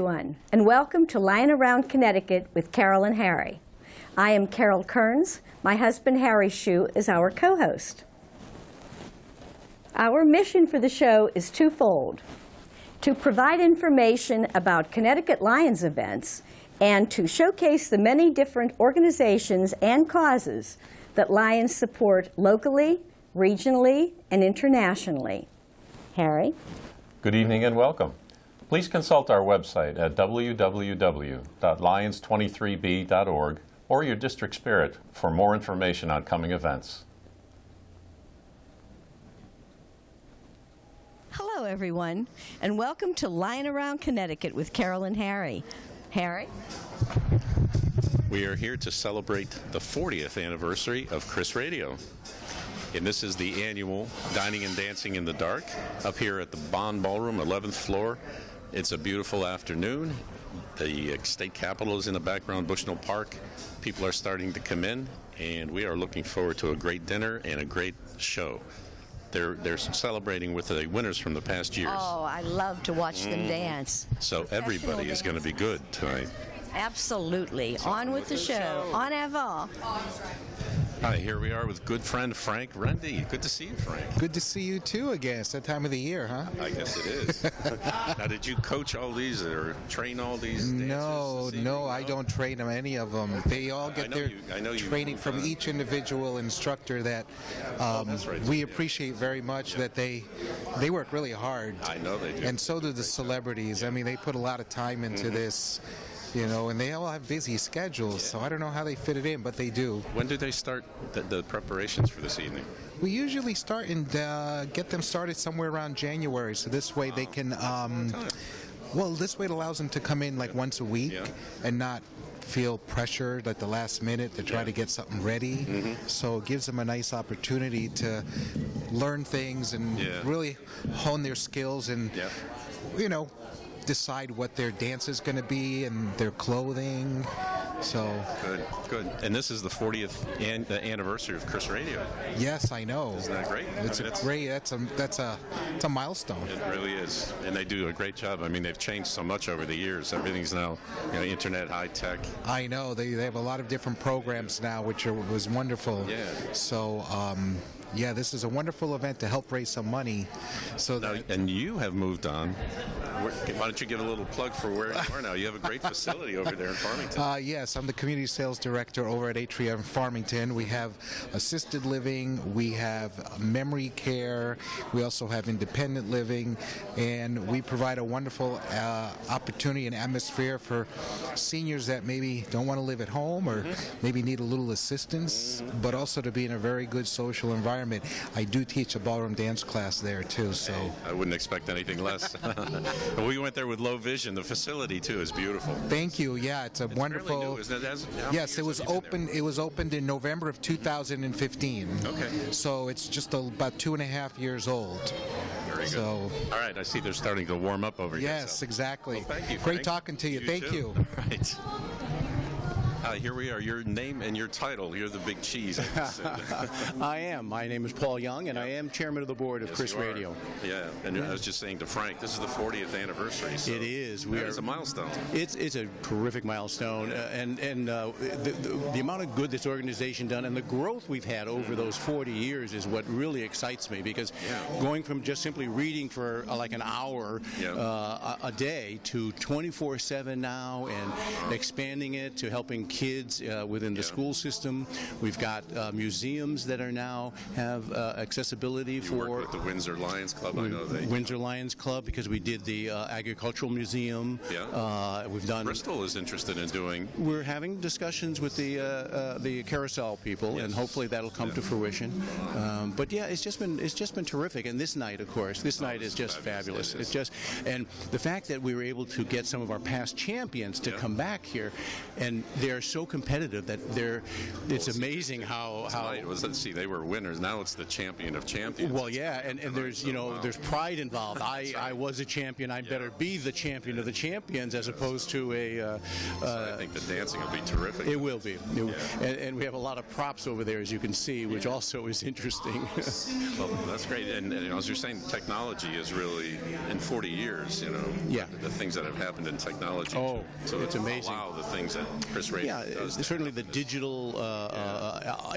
everyone, and welcome to Lying Around Connecticut with Carol and Harry. I am Carol Kearns. My husband, Harry Shue, is our co-host. Our mission for the show is twofold: to provide information about Connecticut Lions events and to showcase the many different organizations and causes that Lions support locally, regionally, and internationally. Harry? Good evening and welcome. Please consult our website at www.lions23b.org or your district spirit for more information on coming events. Hello, everyone, and welcome to Lying Around Connecticut with Carol and Harry. Harry? We are here to celebrate the 40th anniversary of CRIS Radio. And this is the annual Dining and Dancing in the Dark up here at the Bond Ballroom, 11th floor. It's a beautiful afternoon. The state capitol is in the background, Bushnell Park. People are starting to come in, and we are looking forward to a great dinner and a great show. They're celebrating with the winners from the past years. Oh, I love to watch them dance. So everybody is going to be good tonight. Absolutely. On with the show. En avant. Hi, here we are with good friend Frank Rendy. Good to see you, Frank. Good to see you too again. It's that time of the year, huh? I guess it is. Now, did you coach all these or train all these dancers? No, I don't train them, any of them. They all get their training from each individual instructor that that's right. we appreciate very much. That they work really hard. I know they do. And so do the celebrities. I mean, they put a lot of time into this. You know, and they all have busy schedules, so I don't know how they fit it in, but they do. When do they start the preparations for this evening? We usually start and get them started somewhere around January, so this way they can, well, this way it allows them to come in like once a week and not feel pressured at the last minute to try to get something ready. So it gives them a nice opportunity to learn things and really hone their skills and, you know, decide what their dance is going to be and their clothing. So good. And this is the 40th anniversary of CRIS Radio. Yes, I know. Isn't that great? It's a milestone. It really is, and they do a great job. I mean, they've changed so much over the years. Everything's now, internet, high tech. I know they have a lot of different programs now, which was wonderful. Yeah. So. Yeah, this is a wonderful event to help raise some money. So and you have moved on. Why don't you give a little plug for where you are now? You have a great facility over there in Farmington. Yes, I'm the community sales director over at Atria in Farmington. We have assisted living, we have memory care, we also have independent living, and we provide a wonderful opportunity and atmosphere for seniors that maybe don't want to live at home or maybe need a little assistance, but also to be in a very good social environment. I do teach a ballroom dance class there too, so I wouldn't expect anything less. We went there with low vision. The facility too is beautiful. Thank you. Yeah, it's wonderful. New, isn't it? Yes, it was open. It was opened in November of 2015. Okay. So it's just about 2.5 years old. Very good. So, all right, I see they're starting to warm up over here. Yes, exactly. Well, thank you, Great Frank. talking to you. Thank you. All right. Here we are. Your name and your title. You're the big cheese. I am. My name is Paul Young, and I am chairman of the board of CRIS Radio. Yeah, and I was just saying to Frank, this is the 40th anniversary. So it is. It's a milestone. It's a terrific milestone, and the amount of good this organization done and the growth we've had over those 40 years is what really excites me, because going from just simply reading for like an hour a day to 24/7 now, and expanding it to helping kids within the school system. We've got museums that are now have accessibility for. Work with the Windsor Lions Club. I know they. Windsor Lions Club, because we did the agricultural museum. We've done. Bristol is interested in doing. We're having discussions with the carousel people, and hopefully that'll come to fruition. But yeah, it's just been terrific. And this night, of course, this night is just fabulous. It's just, and the fact that we were able to get some of our past champions to come back here, and they're are so competitive that it's amazing how. Tonight was, let's see, they were winners. Now it's the champion of champions. Well, yeah, and there's there's pride involved. I was a champion. I better be the champion of the champions as opposed to a. I think the dancing will be terrific. It will be. And we have a lot of props over there, as you can see, which also is interesting. Well, that's great. And as you're saying, technology is really, in 40 years, Yeah. the things that have happened in technology. Oh, so it's amazing. Wow, the things that CRIS Radio does. Certainly the digital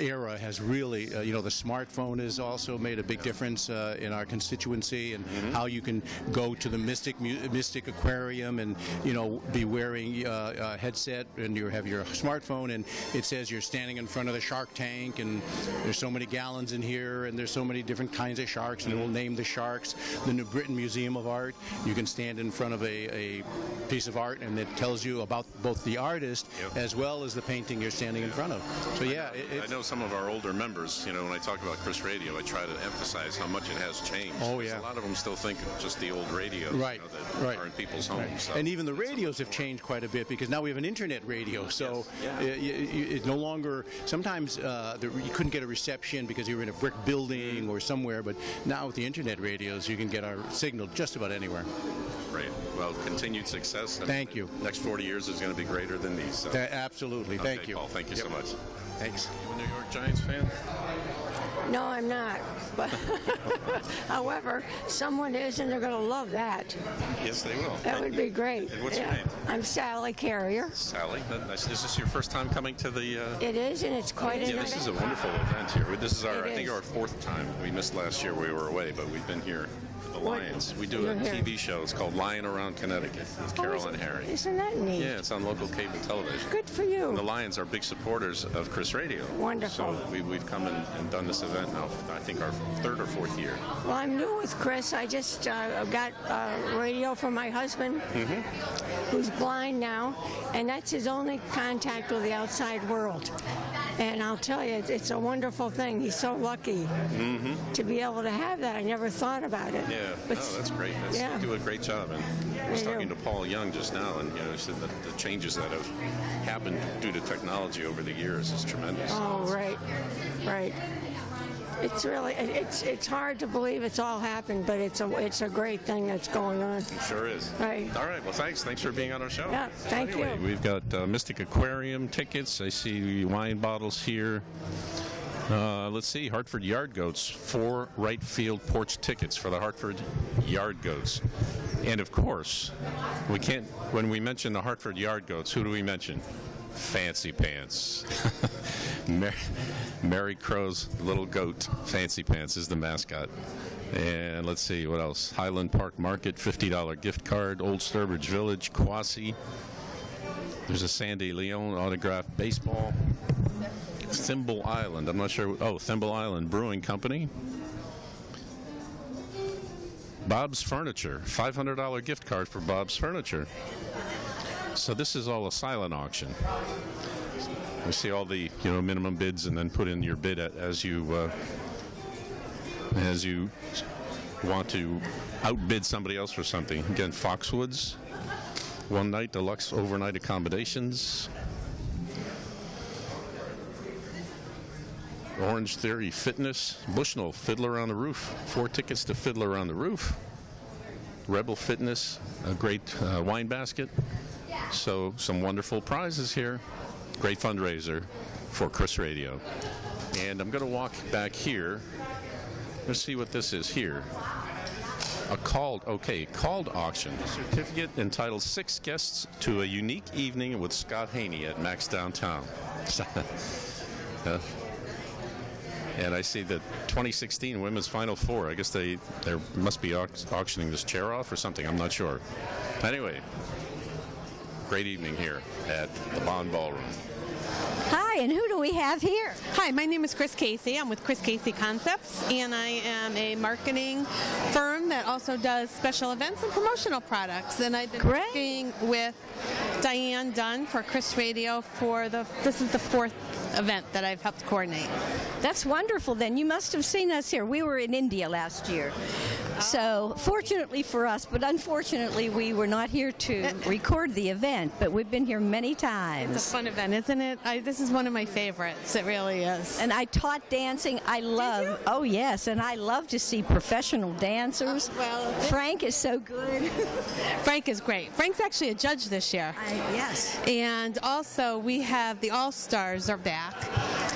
era has really, the smartphone has also made a big difference in our constituency, and how you can go to the Mystic Aquarium and, be wearing a headset, and you have your smartphone, and it says you're standing in front of the shark tank, and there's so many gallons in here, and there's so many different kinds of sharks, and it will name the sharks. The New Britain Museum of Art, you can stand in front of a piece of art, and it tells you about both the artist as well as the painting you're standing in front of. So I know some of our older members, when I talk about CRIS Radio, I try to emphasize how much it has changed. Oh, yeah. A lot of them still think of just the old radio that are in people's homes. So and even the radios have changed quite a bit, because now we have an internet radio, so it's no longer, sometimes you couldn't get a reception because you were in a brick building or somewhere, but now with the internet radios you can get our signal just about anywhere. Great. Well, continued success. Thank you. Next 40 years is going to be greater than these. So. Absolutely. Okay, Thank you. Paul, thank you so much. Thanks. You a New York Giants fan? No, I'm not. But however, someone is, and they're going to love that. Yes, they will. That would be great. And what's your name? I'm Sally Carrier. Sally. Is this your first time coming to the? It is, and it's quite an this is a event. wonderful event here. This is It I think is. our fourth time. We missed last year. We were away, but we've been here. The Lions. We do a You're here. TV show. It's called Lion Around Connecticut with Carol and Harry. Isn't that neat? Yeah, it's on local cable television. Good for you. And the Lions are big supporters of CRIS Radio. Wonderful. So we've come and done this event now, I think our third or fourth year. Well, I'm new with Chris. I just got radio from my husband, who's blind now, and that's his only contact with the outside world. And I'll tell you, it's a wonderful thing. He's so lucky to be able to have that. I never thought about it. Yeah, But that's great. You do a great job. And I was talking to Paul Young just now, and he said that the changes that have happened due to technology over the years is tremendous. Oh, right. It's really, it's hard to believe it's all happened, but it's a great thing that's going on. It sure is. Right. All right. Well, thanks. Thanks for being on our show. Yeah, thank anyway, you. We've got Mystic Aquarium tickets. I see wine bottles here. Let's see, Hartford Yard Goats, 4 right field porch tickets for the Hartford Yard Goats. And of course, we can't, when we mention the Hartford Yard Goats, who do we mention? Fancy Pants. Mary Crow's little goat, Fancy Pants, is the mascot. And let's see, what else? Highland Park Market, $50 gift card. Old Sturbridge Village, Quasi. There's a Sandy Leon autographed baseball. Thimble Island, I'm not sure. Oh, Thimble Island Brewing Company. Bob's Furniture, $500 gift card for Bob's Furniture. So this is all a silent auction. We see all the minimum bids, and then put in your bid as you want to outbid somebody else for something. Again, Foxwoods, 1 night deluxe overnight accommodations. Orange Theory Fitness, Bushnell, Fiddler on the Roof, 4 tickets to Fiddler on the Roof. Rebel Fitness, a great wine basket. So some wonderful prizes here. Great fundraiser for CRIS Radio. And I'm going to walk back here. Let's see what this is here. A called auction. A certificate entitled 6 Guests to a Unique Evening with Scott Haney at Max Downtown. And I see the 2016 Women's Final Four. I guess they must be auctioning this chair off or something. I'm not sure. Anyway, great evening here at the Bond Ballroom. Hi, and who do we have here? Hi, my name is Chris Casey. I'm with Chris Casey Concepts, and I am a marketing firm that also does special events and promotional products. And I've been working with Diane Dunn for CRIS Radio this is the 4th event that I've helped coordinate. That's wonderful then. You must have seen us here. We were in India last year. So fortunately for us, but unfortunately we were not here to record the event, but we've been here many times. It's a fun event, isn't it? This is one of my favorites. It really is. And I taught dancing. I love, oh yes, and I love to see professional dancers. Frank is so good. Frank is great. Frank's actually a judge this year. Yes. And also we have the All-Stars are back.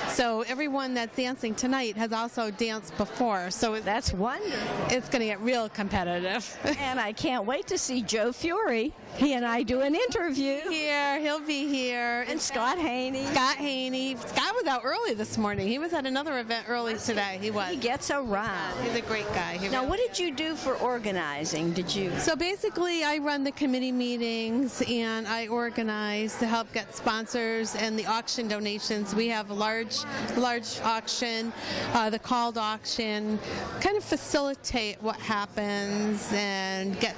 So everyone that's dancing tonight has also danced before. So That's wonderful. it's going to get real competitive. And I can't wait to see Joe Fury. He and I do an interview. He'll be here. And Scott Haney. Scott was out early this morning. He was at another event early today. He was. He gets around. He's a great guy. Now, what did you do for organizing? Did you? So basically, I run the committee meetings and I organize to help get sponsors and the auction donations. We have a large auction, the called auction, kind of facilitate what happens and get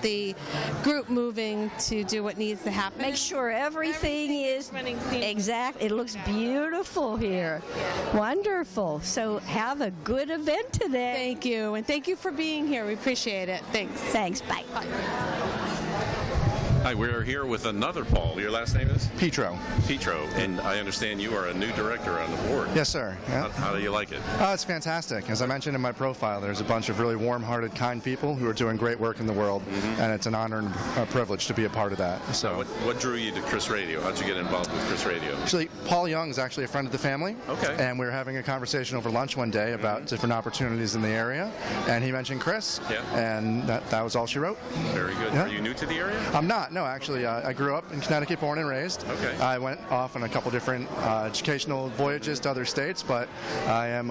the group moving to do what needs to happen. Make sure everything is running exact. It looks beautiful here. Wonderful. So have a good event today. Thank you, and thank you for being here. We appreciate it. Thanks. Thanks. Bye. Hi, we're here with another Paul. Your last name is? Petro. Petro, and I understand you are a new director on the board. Yes, sir. Yeah. How do you like it? It's fantastic. As I mentioned in my profile, there's a bunch of really warm-hearted, kind people who are doing great work in the world, and it's an honor and a privilege to be a part of that. So, What drew you to CRIS Radio? How'd you get involved with CRIS Radio? actually, Paul Young is actually a friend of the family. Okay. And we were having a conversation over lunch one day about different opportunities in the area, and he mentioned CRIS. Yeah. And that was all she wrote. Very good. Yeah. Are you new to the area? I'm not. No, actually, I grew up in Connecticut, born and raised. Okay. I went off on a couple different educational voyages to other states, but I am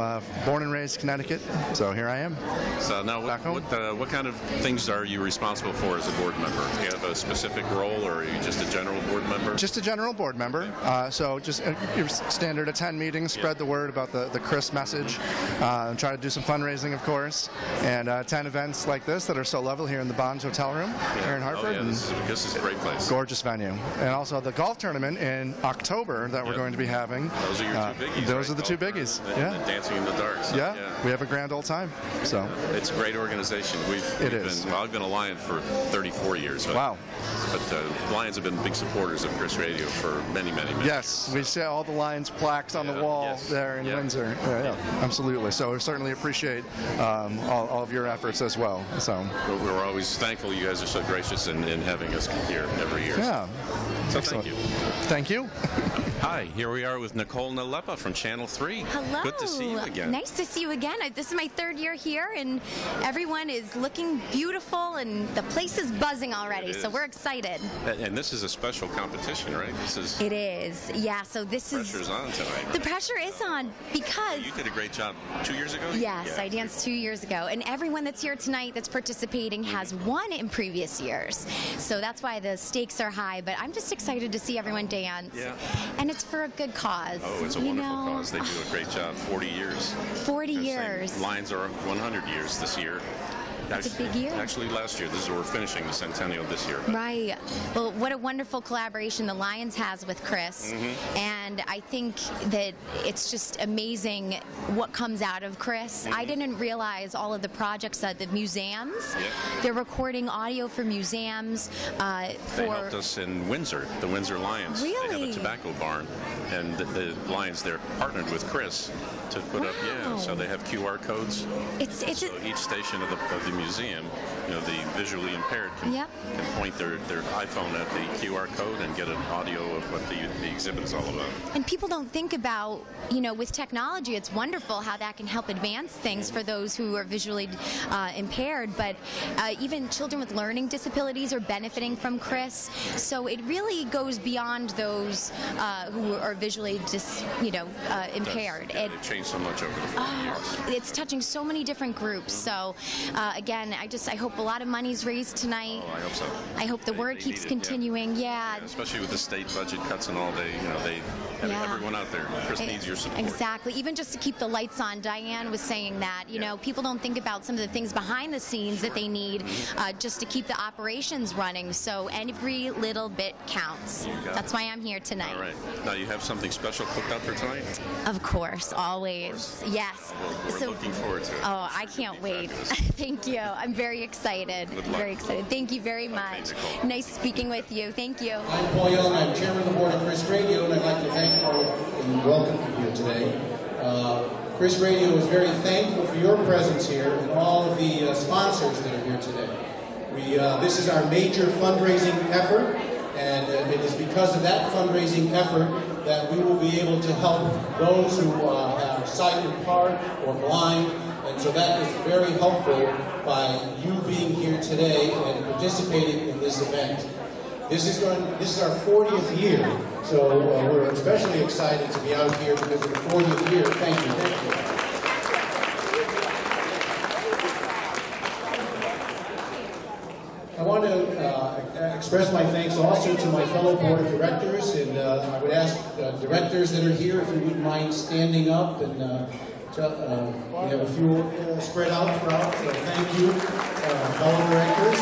born and raised Connecticut, so here I am. So now, Back home. what kind of things are you responsible for as a board member? Do you have a specific role, or are you just a general board member? Just a general board member. So just your standard attend meetings, spread the word about the CRIS message, try to do some fundraising, of course, and attend events like this that are so lovely here in the Bonds Hotel Room here in Hartford. Oh, yeah, this is a great place. Gorgeous venue. And also the golf tournament in October that we're going to be having. Those are your two biggies. Those right? are the two Golf biggies. tournament Yeah. and Dancing in the Dark. So, Yeah, we have a grand old time. So It's a great organization. I've been a Lion for 34 years. But, Wow. But Lions have been big supporters of CRIS Radio for many, many, many yes, years. we see all the Lions plaques on the wall yes. there in Yeah. Windsor. Yeah, absolutely. So we certainly appreciate all of your efforts as well. So We're always thankful you guys are so gracious in having us here every year. yeah. So Excellent. thank you. Thank you. Hi, here we are with Nicole Nalepa from Channel 3. Hello. Good to see you again. Nice to see you again. This is my third year here, and everyone is looking beautiful, and the place is buzzing already, It so is. we're excited. And this is a special competition, right? It is. Yeah, so this Pressure's is... on tonight. The pressure is on because... You did a great job 2 years ago? Yes, Yeah. I danced 2 years ago, and everyone that's here tonight that's participating has won in previous years. So that's why the stakes are high, but I'm just excited to see everyone dance. Yeah. And it's for a good cause. Oh, it's a you wonderful know? cause. They do a great job. 40 years. 40 They're saying years. Lions are 100 years this year. That's a big year. Actually, last year. We're finishing the centennial this year. Right. Well, what a wonderful collaboration the Lions has with CRIS. And I think that it's just amazing what comes out of CRIS. I didn't realize all of the projects at the museums. Yeah. They're recording audio for museums. They helped us in Windsor, the Windsor Lions. They have Really? a tobacco barn, and the Lions there partnered with CRIS to put up. Yeah, Wow. so they have QR codes. It's So each station of the museum, the visually impaired can point their iPhone at the QR code and get an audio of what the exhibit is all about. And people don't think about, with technology, it's wonderful how that can help advance things for those who are visually impaired, but even children with learning disabilities are benefiting from CRIS. So it really goes beyond those who are visually impaired. Yeah, they've changed so much over the 40 years. It's touching so many different groups. So again, I hope A lot of money's raised tonight. Oh, I hope so. I hope the word They keeps need it, yeah. continuing. Yeah. Especially with the state budget cuts and all, they have Yeah. everyone out there. Chris needs your support. Exactly. Even just to keep the lights on. Diane was saying that, you know, people don't think about some of the things behind the scenes that they need just to keep the operations running. So every little bit counts. That's why I'm here tonight. All right. Now you have something special cooked up for tonight? Of course, always. Yes. We're looking forward to it. Oh, I can't wait. Thank you. I'm very excited. Good luck. Very excited. Thank you very much. Nice speaking with you. Thank you. I'm Paul Young. I'm chairman of the board of CRIS Radio, and I'd like to thank all of and welcome you here today. CRIS Radio is very thankful for your presence here and all of the sponsors that are here today. This is our major fundraising effort, and it is because of that fundraising effort that we will be able to help those who have sight impaired or blind, and so that is very helpful by you being here today and participating in this event. This is our 40th year, so we're especially excited to be out here because of the 40th year. Thank you. Thank you. I want to express my thanks also to my fellow board of directors, and I would ask directors that are here if you wouldn't mind standing up, and we have a few spread out throughout, so thank you, fellow directors.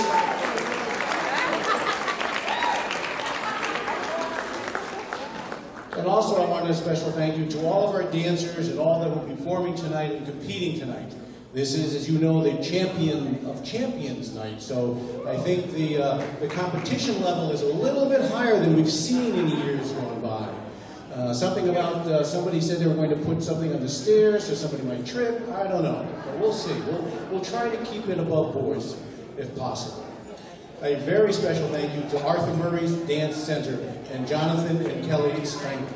And also I want a special thank you to all of our dancers and all that will be performing tonight and competing tonight. This is, as you know, the Champion of Champions night, so I think the competition level is a little bit higher than we've seen in years gone by. Something about somebody said they were going to put something on the stairs, so somebody might trip. I don't know, but we'll see. We'll try to keep it above boards if possible. A very special thank you to Arthur Murray's Dance Center and Jonathan and Kelly Strangler.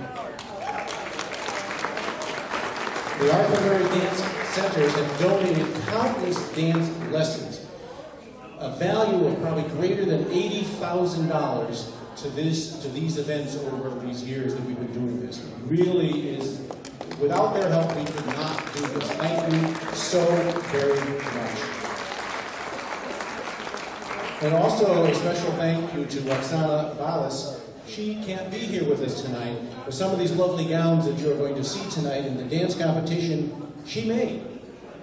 The Arthur Murray Dance Centers have donated countless dance lessons, a value of probably greater than $80,000 to these events over these years that we've been doing this. It really is, without their help, we could not do this. Thank you so very much. And also a special thank you to Roxana Valles. She can't be here with us tonight, but some of these lovely gowns that you're going to see tonight in the dance competition, she made.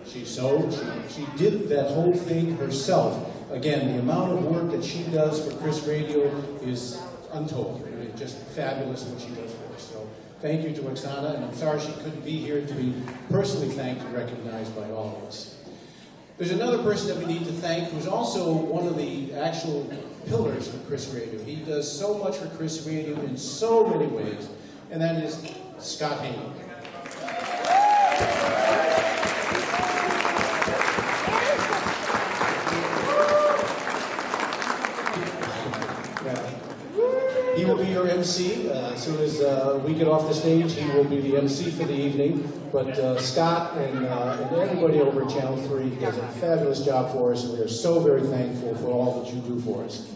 She sewed, she did that whole thing herself. Again, the amount of work that she does for CRIS Radio is untold. It's just fabulous what she does for us. So thank you to Roxana, and I'm sorry she couldn't be here to be personally thanked and recognized by all of us. There's another person that we need to thank who's also one of the actual pillars for CRIS Radio. He does so much for CRIS Radio in so many ways, and that is Scott Haney. He will be your MC. As soon as we get off the stage, he will be the MC for the evening. But Scott and everybody over at Channel 3 does a fabulous job for us, and we are so very thankful for all that you do for us.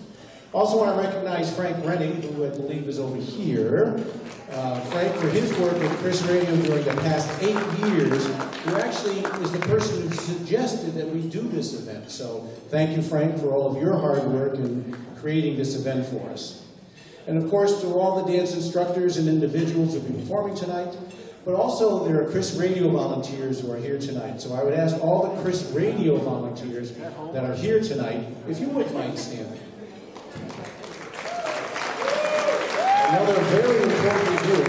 Also want to recognize Frank Rennie, who I believe is over here. Frank, for his work with CRIS Radio during the past 8 years, who actually is the person who suggested that we do this event. So thank you, Frank, for all of your hard work in creating this event for us. And of course, to all the dance instructors and individuals who will be performing tonight, but also there are CRIS Radio volunteers who are here tonight. So I would ask all the CRIS Radio volunteers that are here tonight, if you wouldn't mind standing. Another very important group.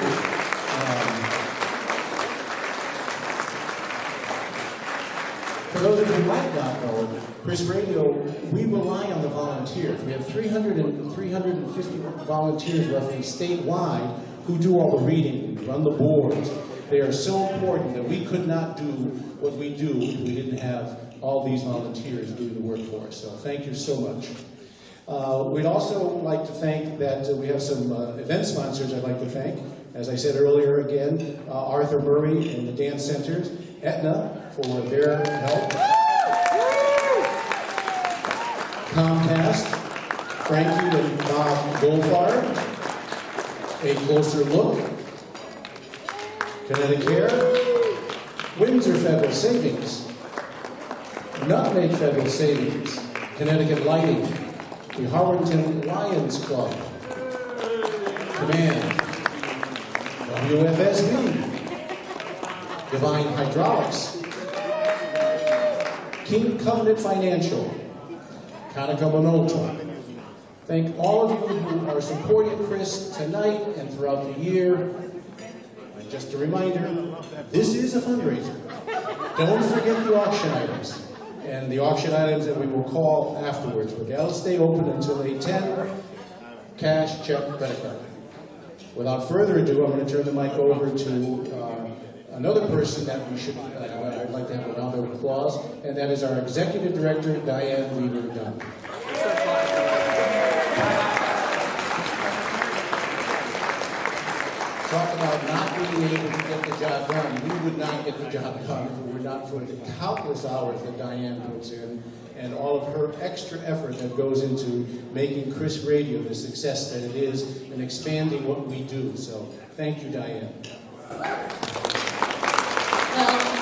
For those of you who might not know, CRIS Radio, we rely on the volunteers. We have 350 volunteers roughly statewide who do all the reading, who run the boards. They are so important that we could not do what we do if we didn't have all these volunteers doing the work for us. So thank you so much. We'd also like to thank that we have some event sponsors I'd like to thank. As I said earlier again, Arthur Murray and the Dance Centers, Aetna for their help, Comcast, Frankie and Bob Goldfarb, A Closer Look, Connecticut, Windsor Federal Savings, Nutmeg Federal Savings, Connecticut Lighting, the Harwinton Lions Club, Command, WFSB, Divine Hydraulics, King Covenant Financial, Conica Minolta. Thank all of you who are supporting CRIS tonight and throughout the year. And just a reminder, this is a fundraiser. Don't forget the auction items. And the auction items that we will call afterwards. But that'll stay open until 8:10. Cash, check, credit card. Without further ado, I'm going to turn the mic over to another person that we should, I'd like to have a round of applause, and that is our Executive Director, Diane Weaver-Dunn. Talk about not being able to get the job done. We would not get the job done if it were not for the countless hours that Diane puts in and all of her extra effort that goes into making CRIS Radio the success that it is and expanding what we do. So thank you, Diane. Well,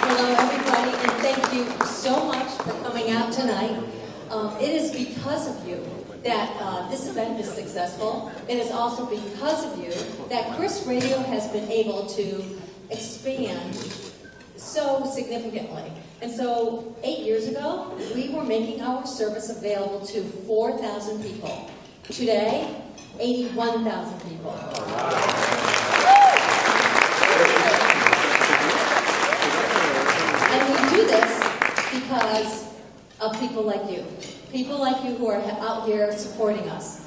hello everybody, and thank you so much for coming out tonight. It is because of you that this event is successful. It is also because of you that CRIS Radio has been able to expand so significantly. And so 8 years ago, we were making our service available to 4,000 people. Today, 81,000 people. And we do this because of people like you. People like you who are out here supporting us.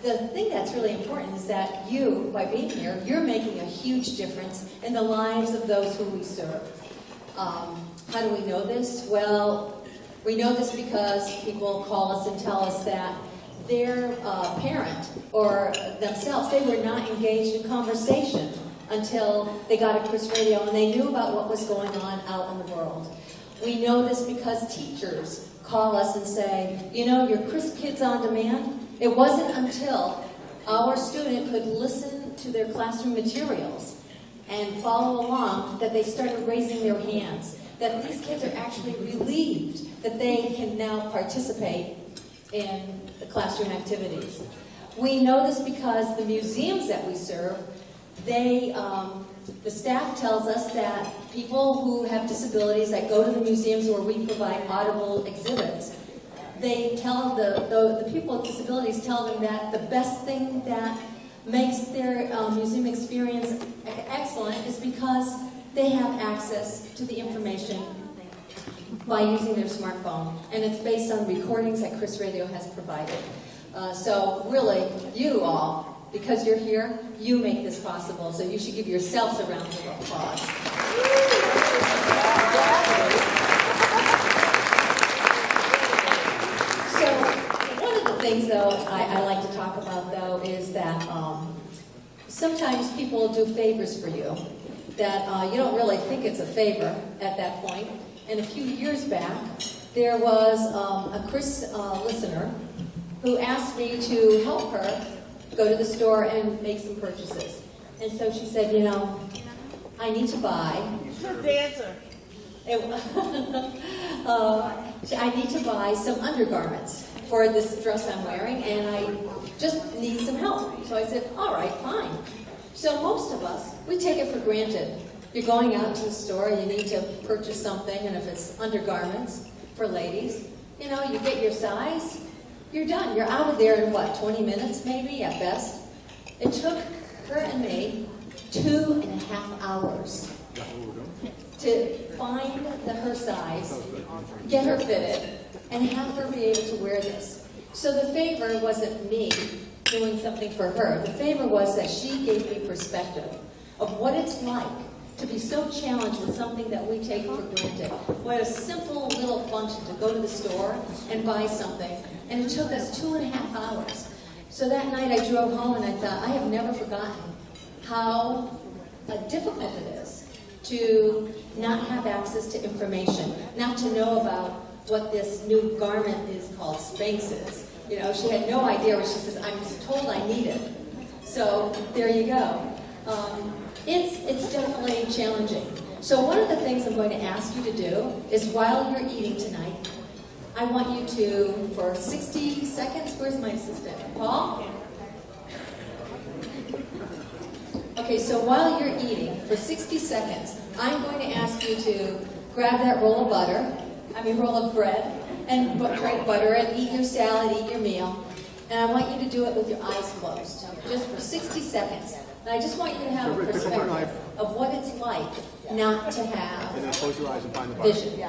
The thing that's really important is that you, by being here, you're making a huge difference in the lives of those who we serve. How do we know this? Well, we know this because people call us and tell us that their parent or themselves, they were not engaged in conversation until they got a CRIS Radio and they knew about what was going on out in the world. We know this because teachers call us and say, you know, your CRIS Kids on Demand, it wasn't until our student could listen to their classroom materials and follow along that they started raising their hands, that these kids are actually relieved that they can now participate in the classroom activities. We know this because the museums that we serve, the staff tells us that people who have disabilities that go to the museums where we provide audible exhibits, they tell the people with disabilities tell them that the best thing that makes their museum experience excellent is because they have access to the information by using their smartphone. And it's based on recordings that CRIS Radio has provided. So really, you all, because you're here, you make this possible. So you should give yourselves a round of applause. So one of the things, though, I like to talk about, though, is that sometimes people do favors for you that you don't really think it's a favor at that point. And a few years back, there was a CRIS listener who asked me to help her go to the store and make some purchases. And so she said, you know, I need to buy. Dancer. I need to buy some undergarments for this dress I'm wearing, and I just need some help. So I said, all right, fine. So most of us, we take it for granted. You're going out to the store, you need to purchase something, and if it's undergarments for ladies, you know, you get your size, you're done. You're out of there in, what, 20 minutes maybe at best? It took her and me 2.5 hours to find her size, get her fitted, and have her be able to wear this. So the favor wasn't me doing something for her. The favor was that she gave me perspective of what it's like to be so challenged with something that we take for granted. What a simple little function to go to the store and buy something. And it took us 2.5 hours. So that night I drove home and I thought, I have never forgotten how difficult it is to not have access to information, not to know about what this new garment is called Spanx is. You know, she had no idea what she says, I'm told I need it. So there you go. It's definitely challenging. So one of the things I'm going to ask you to do is while you're eating tonight, I want you to, for 60 seconds, where's my assistant? Paul? Okay, so while you're eating, for 60 seconds, I'm going to ask you to grab that roll of roll of bread, and try to butter it, eat your salad, eat your meal. And I want you to do it with your eyes closed, just for 60 seconds. And I just want you to have a perspective of what it's like not to have vision.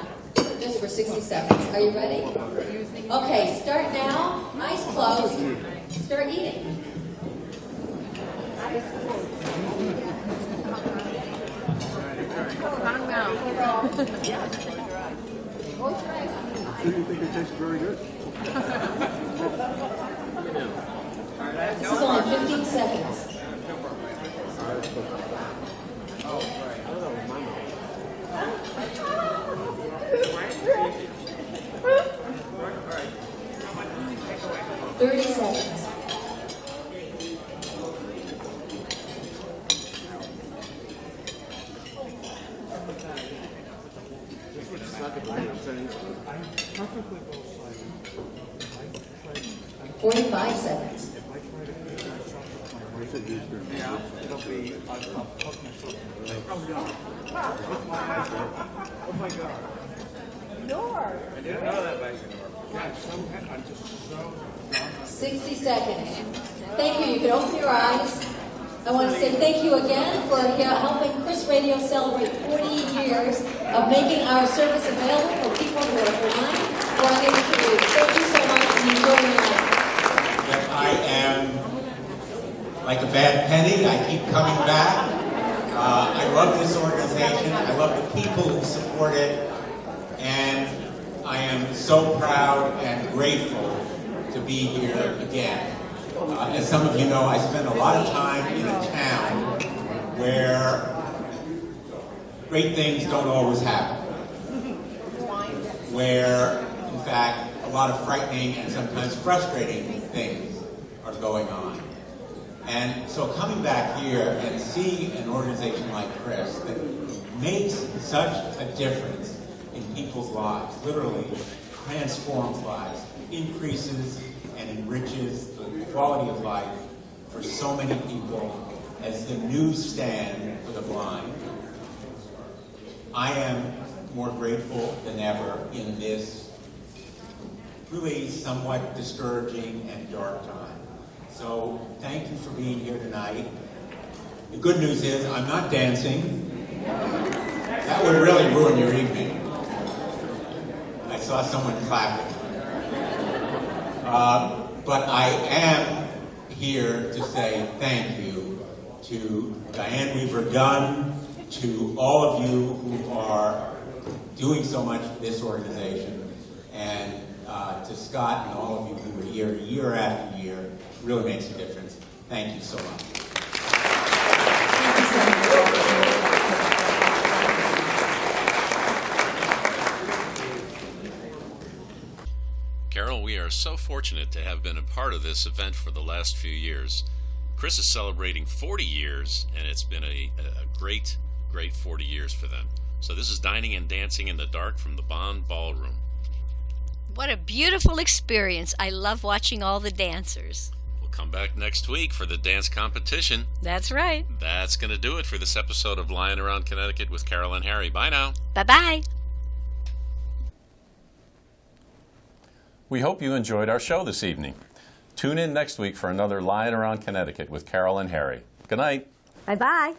Just for 60 seconds. Are you ready? Okay, start now. Eyes closed. Start eating. You think it tastes very good? This is only 15 seconds. $30. 45 seconds. Oh my God. I didn't know that back I'm just so 60 seconds. Thank you. You can open your eyes. I want to say thank you again for helping CRIS Radio celebrate 40 years of making our service available for people who are blind or unable to read. Thank you so much and enjoy your night. That I am like a bad penny. I keep coming back. I love this organization. I love the people who support it. And I am so proud and grateful to be here again. As some of you know, I spend a lot of time in a town where great things don't always happen. Where, in fact, a lot of frightening and sometimes frustrating things are going on. And so coming back here and seeing an organization like CRIS that makes such a difference in people's lives, literally transforms lives, increases and enriches the quality of life for so many people as the newsstand for the blind. I am more grateful than ever in this really somewhat discouraging and dark time. So thank you for being here tonight. The good news is I'm not dancing. That would really ruin your evening. I saw someone clapping. But I am here to say thank you to Diane Weaver-Gunn, to all of you who are doing so much for this organization, and to Scott and all of you who are here year after year. It really makes a difference. Thank you so much. Carol, we are so fortunate to have been a part of this event for the last few years. CRIS is celebrating 40 years, and it's been a great 40 years for them. So this is Dining and Dancing in the Dark from the Bond Ballroom. What a beautiful experience. I love watching all the dancers. We'll come back next week for the dance competition. That's right. That's going to do it for this episode of Lying Around Connecticut with Carol and Harry. Bye now. Bye-bye. We hope you enjoyed our show this evening. Tune in next week for another Lying Around Connecticut with Carol and Harry. Good night. Bye-bye.